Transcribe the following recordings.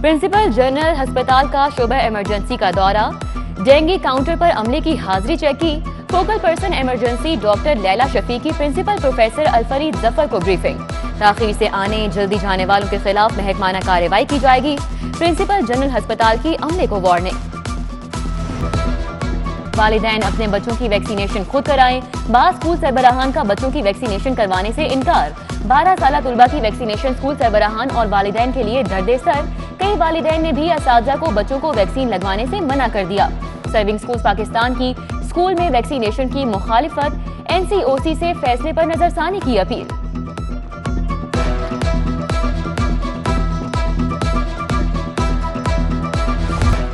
Principal general अस्पताल का शोबा emergency का दौरा, डेंगू काउंटर पर अमले की हाजिरी चेक की। Focal person emergency doctor Laila Shafiqi principal professor Al-Farid Zafar को ब्रीफिंग। ताखीर से आने जल्दी जाने वालों के खिलाफ महकमाना कार्रवाई की जाएगी। प्रिंसिपल जनरल अस्पताल की अमले को वार्निंग। वालिदैन अपने बच्चों की वैक्सीनेशन खुद कराएं। बाज़ स्कूल सरबराहान का बच्चों की वैक्सीनेशन करवाने से इनकार। 12 साल तुलबा की वैक्सीनेशन स्कूल सरबराहान और वालिदैन के लिए दर्दे सर। कई वालिदैन ने भी असातिज़ा को बच्चों को वैक्सीन लगवाने से मना कर दिया। सर्विंग स्कूल पाकिस्तान की स्कूल में वैक्सीनेशन की मुखालिफत, NCOC से फैसले पर नजरसानी की अपील।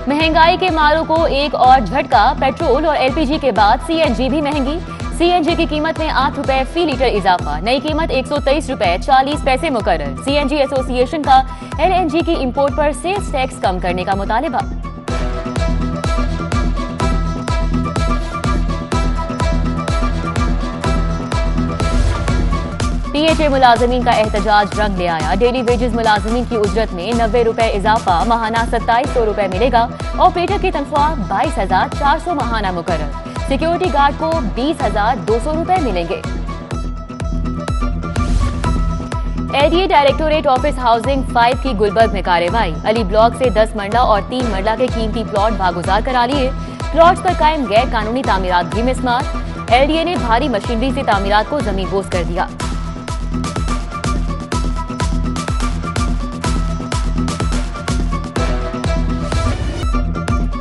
महंगाई के मारों को एक और झटका, पेट्रोल और LPG के बाद CNG भी महंगी। CNG की कीमत में 8 रुपए फी लीटर इजाफा, नई कीमत 123 रुपए 40 पैसे मुकर्रर। CNG एसोसिएशन का LNG की इंपोर्ट पर सेल्स टैक्स कम करने का मुतालिबा। PHA मुलाजमीन का एहतजाज रंग ले आया। डेली वेजेस मुलाजमीन की उजरत में 90 रुपए इजाफा, महाना 2700 रुपए मिलेगा। ऑपरेटर की तनख्वाह 22,400 महाना मुकर्रर। सिक्योरिटी गार्ड को 20,200 रुपए मिलेंगे। LDA डायरेक्टोरेट ऑफिस हाउसिंग 5 की गुलबर्ग में कार्रवाई। अली ब्लॉक से 10 मरला और 3 मरला के कीमती प्लॉट भागुजार करा लिए। प्लॉट्स पर कायम गैर कानूनी तामीरात भी मिसमार। LDA ने भारी मशीनरी से तामीरात को जमींदोज कर दिया।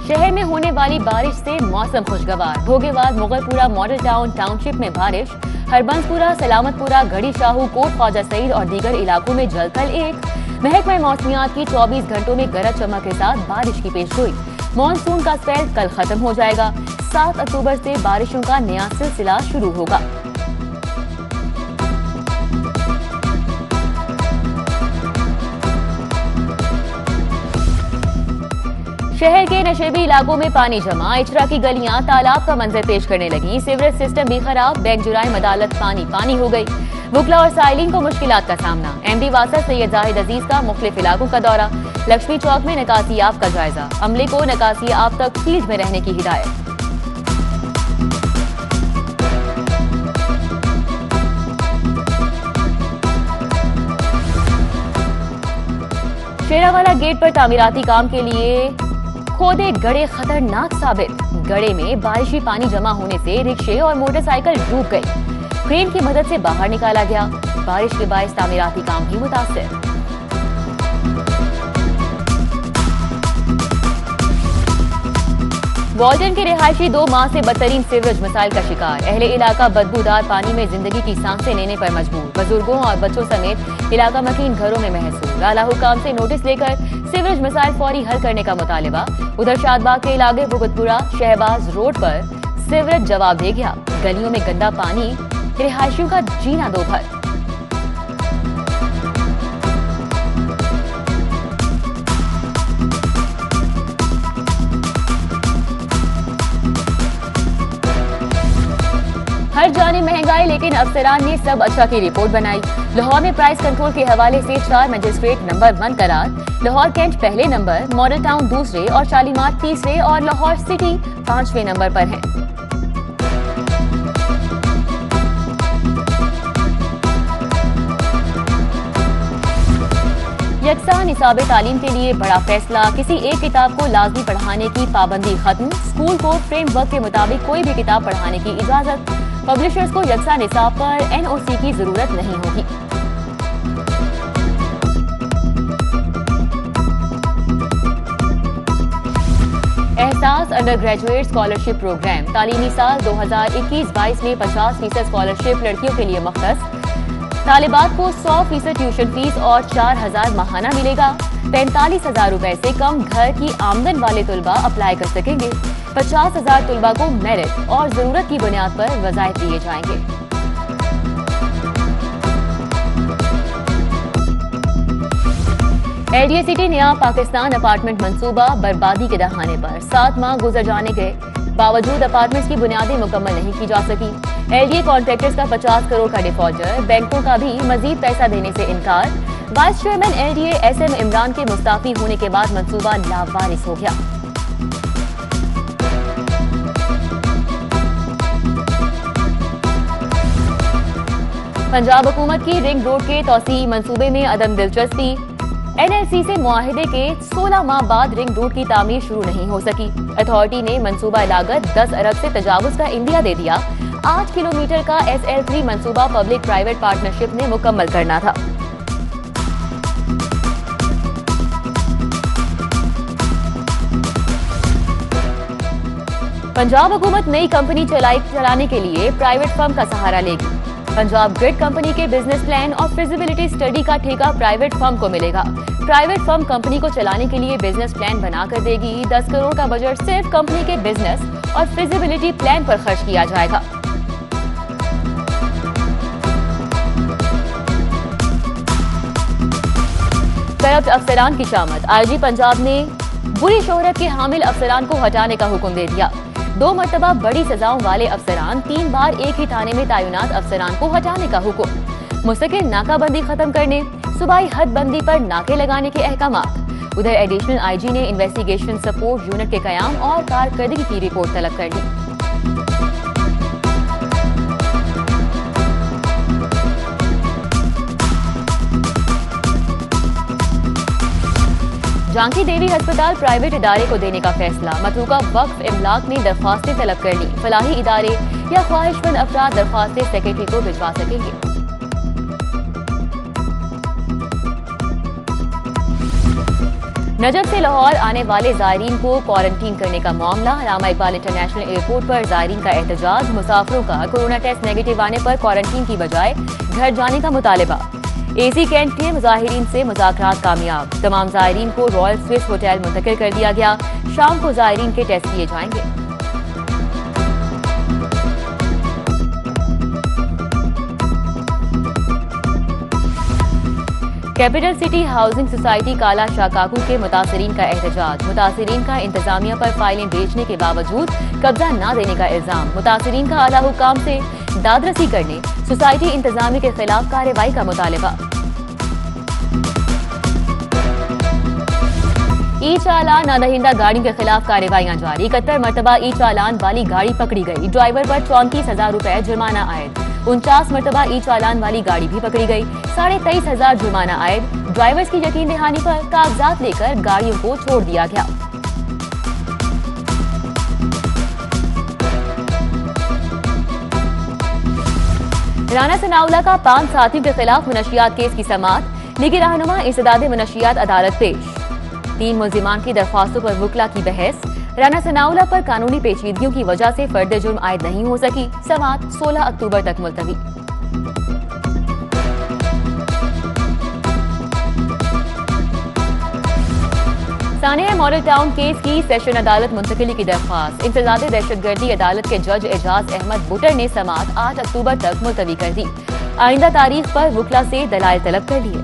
शहर में होने वाली बारिश से मौसम खुशगवार। भोगेवाल, मुगलपुरा, मॉडल टाउन टाउनशिप में बारिश। हरबंसपुरा, सलामतपुरा, घड़ी शाहू, कोट ख्वाजा सईद और दीगर इलाकों में जलथल एक। महकमा मौसमियात की 24 घंटों में गरज चमक के साथ बारिश की पेशगोई। मानसून का स्पेल कल खत्म हो जाएगा। 7 अक्टूबर से बारिशों का नया सिलसिला शुरू होगा। शहर के नशेबी इलाकों में पानी जमा। इचरा की गलियां तालाब का मंजर पेश करने लगी। सीवरेज सिस्टम भी खराब। बैंक जुराइम अदालत पानी पानी हो गई। वुकला और साइलिन को मुश्किलात का सामना। MD वासा सैयद जाहिद अजीज का मुख्तलिफ इलाकों का दौरा। लक्ष्मी चौक में निकासियाब का जायजा। अमले को निकासियाब तक फील्ड में रहने की हिदायत। शेरावाला गेट पर तामीराती काम के लिए खोदे गड़े खतरनाक साबित। गड़े में बारिशी पानी जमा होने से रिक्शे और मोटरसाइकिल डूब गई। क्रेन की मदद से बाहर निकाला गया। बारिश के बायस तामीराती काम भी मुतासिर। वॉल्टन के रिहायशी 2 माह से बदतरीन सीवरेज मसाइल का शिकार। अहले इलाका बदबूदार पानी में जिंदगी की सांसें लेने पर मजबूर। बुजुर्गों और बच्चों समेत इलाका मकीन घरों में महसूस। आला हुकाम से नोटिस लेकर सीवरेज मसाइल फौरी हल करने का मुतालिबा। उधर शादबाग के इलाके भुगतपुरा शहबाज रोड पर सीवरेज जवाब दे गया। गलियों में गंदा पानी, रिहायशियों का जीना दोभर। हर जाने महंगाई, लेकिन अफसरान ने सब अच्छा की रिपोर्ट बनाई। लाहौर में प्राइस कंट्रोल के हवाले से 4 मजिस्ट्रेट नंबर 1 करार। लाहौर कैंट पहले नंबर, मॉडल टाउन दूसरे और शालीमार तीसरे और लाहौर सिटी 5वें नंबर पर हैं। यकसा निसाब तालीम के लिए बड़ा फैसला। किसी एक किताब को लाजमी पढ़ाने की पाबंदी खत्म। स्कूल को फ्रेमवर्क के मुताबिक कोई भी किताब पढ़ाने की इजाजत। पब्लिशर्स को यकसा निसाब पर NOC की जरूरत नहीं होगी। एहसास अंडर ग्रेजुएट स्कॉलरशिप प्रोग्राम। तालीमी साल 2021-22 में 50% स्कॉलरशिप लड़कियों के लिए मख्तस। तालिबात को 100% ट्यूशन फीस और 4,000 माहाना मिलेगा। 45,000 रुपए से कम घर की आमदन वाले तुलबा अप्लाई कर सकेंगे। 50,000 तुलबा को मेरिट और जरूरत की बुनियाद पर वज़ाइफ दिए जाएंगे। LDA सिटी नया पाकिस्तान अपार्टमेंट मंसूबा बर्बादी के दहाने पर 7 माह गुजर जाने के बावजूद अपार्टमेंट्स की बुनियादें मुकम्मल नहीं की जा सकी। LDA कॉन्ट्रैक्टर्स का 50 करोड़ का डिफॉल्टर। बैंकों का भी मजीद पैसा देने से इनकार। Vice chairman LDA SM Imran के मुस्ताफी होने के बाद मंसूबा लावारिस हो गया। पंजाब हुकूमत की रिंग रोड के तौसीई मंसूबे में अदम दिलचस्पी। एनएलसी से मुआहिदे के 16 माह बाद रिंग रोड की तामीर शुरू नहीं हो सकी। अथॉरिटी ने मंसूबा लागत 10 अरब से तजावुज का इंदिया दे दिया। 8 किलोमीटर का SL3 मंसूबा पब्लिक प्राइवेट पार्टनरशिप ने मुकम्मल करना था। पंजाब हुकूमत नई कंपनी चलाने के लिए प्राइवेट फर्म का सहारा लेगी। पंजाब ग्रिड कंपनी के बिजनेस प्लान और फिजिबिलिटी स्टडी का ठेका प्राइवेट फर्म को मिलेगा। प्राइवेट फर्म कंपनी को चलाने के लिए बिजनेस प्लान बनाकर देगी। 10 करोड़ का बजट सिर्फ कंपनी के बिजनेस और फिजिबिलिटी प्लान पर खर्च किया जाएगा। करप्ट अफसरान की शामत। आईजी पंजाब ने बुरी शोहरत के हामिल अफसरान को हटाने का हुक्म दे दिया। 2 मरतबा बड़ी सजाओं वाले अफसरान, 3 बार एक ही थाने में तैनात अफसरान को हटाने का हुक्म। मुस्तकिल नाकाबंदी खत्म करने, सूबाई हदबंदी पर नाके लगाने के अहकामात। उधर एडिशनल आईजी ने इन्वेस्टिगेशन सपोर्ट यूनिट के कयाम और कारकर्दगी की रिपोर्ट तलब कर ली। झांकी देवी अस्पताल प्राइवेट इदारे को देने का फैसला। मतरूका वक्फ इमलाक ने दरख्वास्तें तलब कर ली। फलाही इदारे या ख्वाहिशमंद अफराद दरख्वास्तें सेक्रेटरी को भिजवा सकेंगे। नजफ से लाहौर आने वाले जायरीन को क्वारंटीन करने का मामला। अल्लामा इकबाल इंटरनेशनल एयरपोर्ट पर जायरीन का एहतजाज। मुसाफिरों का कोरोना टेस्ट नेगेटिव आने पर क्वारंटीन की बजाय घर जाने का मुतालबा। एसी कैंट के मुजाहिरीन से मुज़ाकरात कामयाब। तमाम जायरीन को रॉयल स्विस होटल मुंतकिल कर दिया गया। शाम को जायरीन के टेस्ट किए जाएंगे। कैपिटल सिटी हाउसिंग सोसाइटी काला शाकाकू के मुतासरीन का एहतजाज। मुतासरीन का इंतजामिया पर फाइलें बेचने के बावजूद कब्जा न देने का इल्जाम। मुतासरीन का आला हुकाम से दादरसी करने, सोसाइटी इंतजामी के खिलाफ कार्रवाई का मुतालबा। ई चालान नादहिंदा गाड़ियों के खिलाफ कार्रवाइयां जारी। 71 मरतबा ई चालान वाली गाड़ी पकड़ी गई। ड्राइवर पर 34,000 रुपए जुर्माना आयद। 49 मरतबा ई चालान वाली गाड़ी भी पकड़ी गई। 23,500 जुर्माना आयद। ड्राइवर्स की यकीन दहानी पर कागजात लेकर गाड़ियों को छोड़ दिया गया। राना सनाउल्लाह का 5 साथियों के खिलाफ मुनशियात केस की समाअत। लीगी रहनुमा इंसदाद मुनशियात अदालत पेश। 3 मुल्जिमान की दरख्वास्तों पर वकला की बहस। राना सनाउल्लाह पर कानूनी पेचीदगियों की वजह से फर्द जुर्म आयद नहीं हो सकी। समाअत 16 अक्टूबर तक मुलतवी। सानिया मॉडल टाउन केस की सेशन अदालत मुंतकिली की दरख्वास्त। इंतजाद दहशतगर्दी अदालत के जज एजाज अहमद बुटर ने समाअत 8 अक्टूबर तक मुलतवी कर दी। आइंदा तारीख पर वकला से दलाइल तलब कर लिए।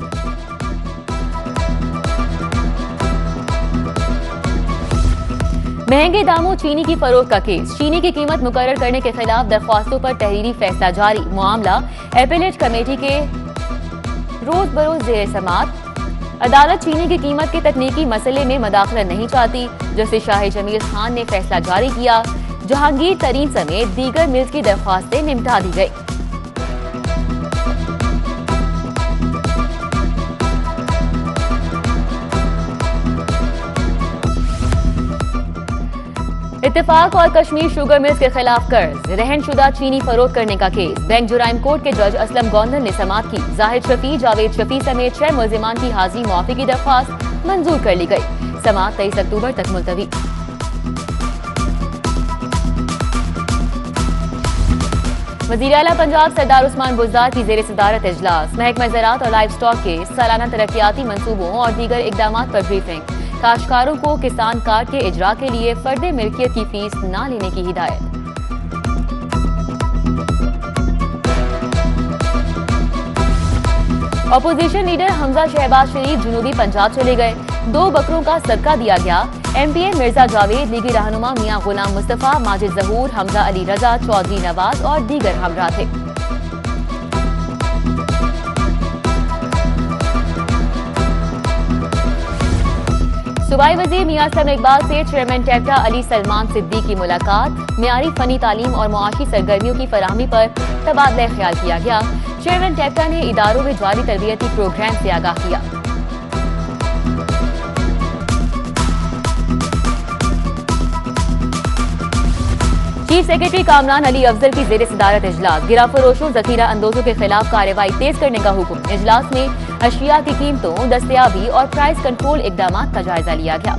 महंगे दामों चीनी की फरोख्त का केस। चीनी की कीमत मुकर्रर करने के खिलाफ दरख्वास्तों पर तहरीरी फैसला जारी। मामला एपेलेट कमेटी के रोज बरोज जेर समाअत। अदालत चीनी की कीमत के तकनीकी मसले में मदाखलत नहीं चाहती। जस्टिस शाह जमील खान ने फैसला जारी किया। जहांगीर तरीन समेत दीगर मिल्स की दरख्वास्तें निपटा दी गई। इत्तेफाक और कश्मीर शुगर मिल्स के खिलाफ कर्ज। रहनशुदा चीनी फरोख्त करने का केस। बैंक जुराइम कोर्ट के जज असलम गोंदल ने समाअत की। जाहिद शफी, जावेद शफी समेत 6 मुल्जिमान की हाजिरी मुआफी की दरख्वास्त मंजूर कर ली गई। समाअत 23 अक्टूबर तक मुलतवी। वज़ीर आला पंजाब सरदार उस्मान बुज़दार की ज़ेर सदारत इजलास। महकमा ज़राअत और लाइव स्टॉक के सालाना तरक्याती मंसूबों और दीगर इक़दामात पर ब्रीफिंग। काश्तकारों को किसान कार्ड के इजरा के लिए फर्दे मिल्कियत की फीस न लेने की हिदायत। अपोजिशन लीडर हमजा शहबाज शरीफ जुनूबी पंजाब चले गए। 2 बकरों का सदका दिया गया। MPA मिर्जा जावेद, लीगी रहनुमा मियां गुलाम मुस्तफा, माजिद जहूर, हमजा अली रजा, चौधरी नवाज और दीगर हमरा थे। सूबाई वजीर मियां असलम इकबाल से चेयरमैन टेप्टा अली सलमान सिद्दीकी की मुलाकात। मियारी फनी तालीम और मुआशी सरगर्मियों की फराहमी पर तबादला ख्याल किया गया। चेयरमैन टेप्टा ने इदारों में जारी तरबियती प्रोग्राम से आगाह किया। चीफ सेक्रेटरी कामरान अली अफजल की जेर सदारत इजलास। गिरा फरोशों जखीरा अंदोजों के खिलाफ कार्रवाई तेज करने का हुक्म। इजलास में अशिया की कीमतों, दस्तयाबी और प्राइस कंट्रोल इकदाम का जायजा लिया गया।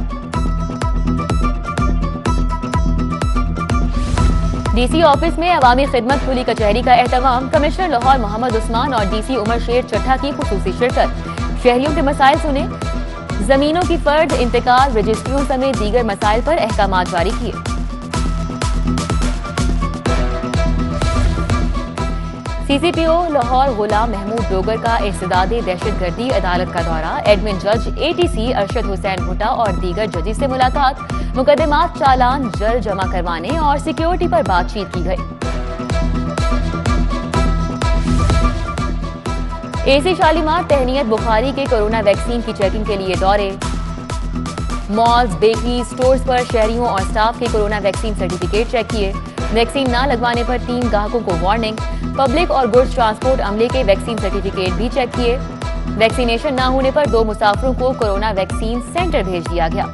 डीसी ऑफिस में अवामी खिदमत खुली कचहरी का एहतमाम। कमिश्नर लाहौर मोहम्मद उस्मान और डीसी उमर शेर चट्टा की खुसूसी शिरकत। शहरियों के मसाइल सुने। जमीनों की फर्द, इंतकाल, रजिस्ट्रियों समेत दीगर मसाइल पर अहकाम जारी किए। सीसीपीओ लाहौर गुलाम महमूद डोगर का इर्सदादे दहशतगर्दी अदालत का दौरा। एडमिन जज एटीसी अरशद हुसैन भुट्टा और दीगर जजेस से मुलाकात। मुकदमात चालान जल्द जमा करवाने और सिक्योरिटी पर बातचीत की गई। एसी शालीमार तहनीत बुखारी के कोरोना वैक्सीन की चेकिंग के लिए दौरे। मॉल्स, बेकरी, स्टोर्स पर शहरियों और स्टाफ के कोरोना वैक्सीन सर्टिफिकेट चेक किए। वैक्सीन न लगवाने पर 3 ग्राहकों को वार्निंग। पब्लिक और गुड्स ट्रांसपोर्ट अमले के वैक्सीन सर्टिफिकेट भी चेक किए। वैक्सीनेशन न होने पर 2 मुसाफिरों को कोरोना वैक्सीन सेंटर भेज दिया गया।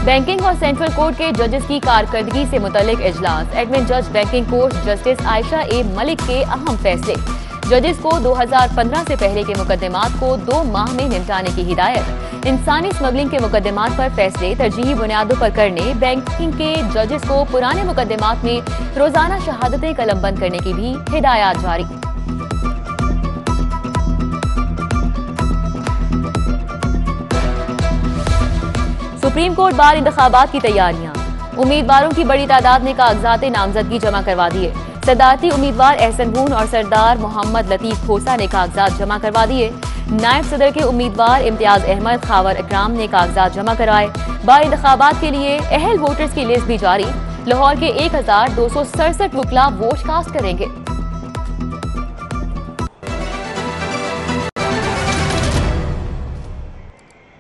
बैंकिंग और सेंट्रल कोर्ट के जजेस की कारकर्दगी से मुतल्लिक इजलास। एडमिन जज बैंकिंग कोर्ट जस्टिस आयशा ए मलिक के अहम फैसले। जजेस को 2015 से पहले के मुकदमात को 2 माह में निपटाने की हिदायत। इंसानी स्मगलिंग के मुकदमात पर फैसले तरजीही बुनियादों पर करने। बैंकिंग के जजेस को पुराने मुकदमात में रोजाना शहादतें कलमबंद करने की भी हिदायत जारी। सुप्रीम कोर्ट बार इंतखाबात की तैयारियां। उम्मीदवारों की बड़ी तादाद ने कागजात नामजदगी जमा करवा दिए। सदारती उम्मीदवार एहसन बून और सरदार मोहम्मद लतीफ खोसा ने कागजात जमा करवा दिए। नायब सदर के उम्मीदवार इम्तियाज अहमद, खावर इकराम ने कागजात जमा करवाए। बार इंतखाबात के लिए अहल वोटर्स की लिस्ट भी जारी। लाहौर के 1267 वकला वोट कास्ट करेंगे।